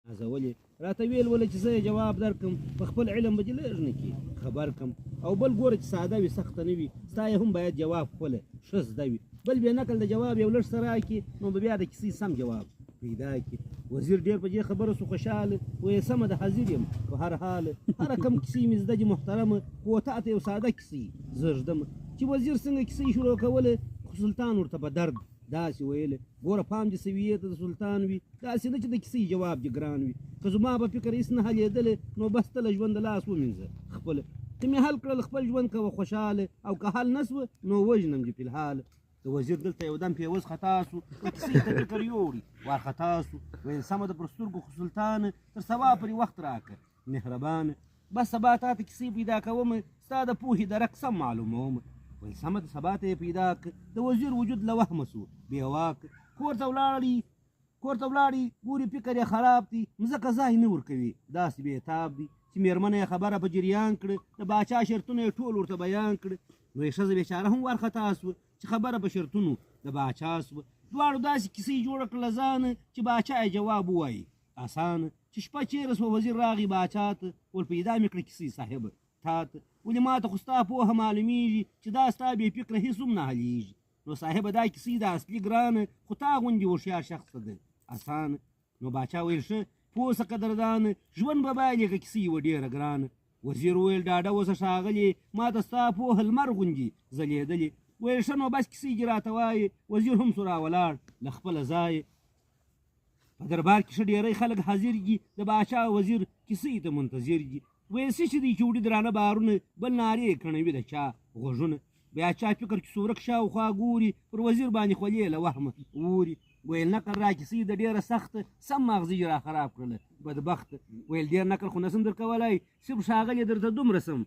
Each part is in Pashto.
نازولې راته ویل ولې چې زه یې جواب درکړم په خپل علم به دې لږ نه کړي خبر کړم او بل ګوره چې ساده وي سخته نه وي ستا یې هم باید جواب خپله ښه زده وي بل بې نقل د جواب یو لږ څه راکړي نو به بیا د کیسې سم جواب پیدا کړي وزیر ډېر په دې خبره سو خوشحاله وایي سمه ده حاضر یم په هر حال هره کم کیسې مې زده دي محترمه خو تا ته یو ساده کیسې زه ږدم چې وزیر څنګه کیسې شروع کوله خو سلطان ورته په درد داسې ویلې ګوره پام دې سویې ته د سلطان وي داسې نه چې د کیسې جواب دې ګران وي که زما به فکر هېڅ نه حلېدلی نو بس ته له ژونده لاس ومینځه خپله ته مې حل کړل خپل ژوند کوه خوشحاله او که حل نه سوه نو وژنم دې فلحال د وزیر دلته یو دم پیوز خطا سو د کیسې ته فکر یوړي وارخطا سو ویل سمه ده پر سترګو خو سلطانه تر سبا پورې وخت راکړه مهربانه بس سبا تا ته کیسې پیدا کوم ستا د پوهې درک سم معلوموم ویل سمه ده سبا ته یې پیدا کړه د وزیر وجود له وهمه سو بې واک کور ته ولاړې ګوري فکر یې خراب دی مځکه ځای نه ورکوي داسې بېتاب دی چې مېرمنه یې خبره په جریان کړه د باچا شرطونه یې ټول ورته بیان کړه نو یې ښځه بېچاره هم وارخطا سوه چې خبره په شرطونو د باچا سوه دواړو داسې کیسې جوړه کړله ځانه چې باچا یې جواب ووایي اسانه چې شپه چېرې سوه وزیر راغی باچا ته ول پیدا مې کړه کیسې صاحبه تا ته ولې ما ته خو ستا پوهه معلومیږي چې دا ستا بې فکره هېڅ هم نه حلېږي نو صاحبه دا کیسې د اصلي ګرانه خو تا غوندې هوښیار شخص ده اسانه نو باچا ویل ښه پوه شه قدردانه ژوند به باید که کیسې وه ډېره ګرانه وزیر وویل ډاډه اوسه ښاغلې ما ته ستا پوهه لمر غوندې ځلېدلې ویل ښه نو بس کیسې دې راته وایې وزیر هم سو راولاړ له خپله ځایه په دربار کې ښه ډېری خلک حاضر دي د باچا وزیر کیسې ته منتظر دي ویل څه چې دی چې وړي درانه بارونه بل نارې کڼوي د چا غوږونه بیا چا فکر چې سورک شاوخوا ګوري پر وزیر باندې خولې له وهمه اوري ویل نقل را کیسې د ډېره سخته سم ماغزه یې را خراب کړله بدبخته ویل ډېر نقل خو نسم درکولی صرف ښاغلې درته دومره سم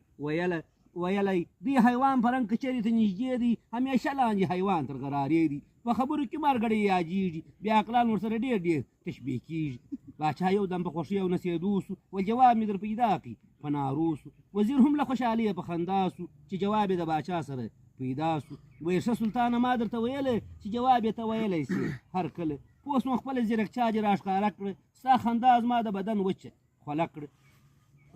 ویلی دی حیوان په رنګ که چېرې ته نږدې دی همیشه لاندې حیوان تر غرارې دی په خبرو کې مرګړی یادېږي بیا عقلان ورسره ډېر تشبیه کېږي باچا یو دم په خوښۍ او نڅېدو سو ول جواب مې در پیدا کړي په نارو سو وزیر هم له خوشحالۍ په خندا سو چې جواب یې د باچا سره پیدا سو ویل ښه سلطانه ما درته ویلی چې جواب یې ته ویلی سي هر کله پوه سوم خپله ځیرکچا دې راښکاره کړه ستا خندا زما د بدن وچه خوله کړه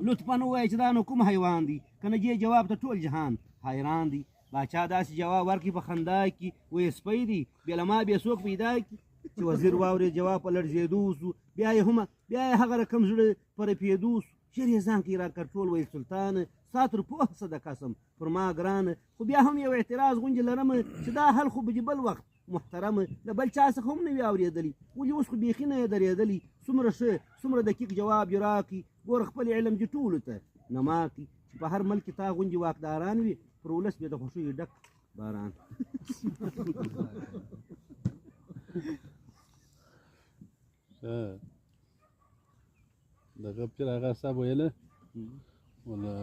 لطفا ووایه چې دا نو کوم حیوان دی که نه دې جواب ته ټول جهان حیران دی باچا داسې جواب ورکړي په خندا کې وایي سپی دی بې له ما بیا څوک پیدا کړي چې وزیر واورېد جواب په لړزېدو سو بیا یې هغه رقم زړه په رپېدو سو ژر یې ځان کې را کنټرول ویل سلطانه ستا تر پوهه څه د قسم پر ما ګرانه خو بیا هم یو اعتراض غوندې لرمه چې دا حل خو به دې بل وخت محترمه د بل چا څخه هم نه وي اورېدلي ولې اوس خو بیخي نه یې درېدلي څومره ښه څومره دقیق جواب یې راکړي ګوره خپل علم دې ټولو ته نما کړي چې په هر ملک کې تا غوندې واکداران وي پر ولس بې د خوښیو ډک باران دغه پیر هغه صاحب ویله ولا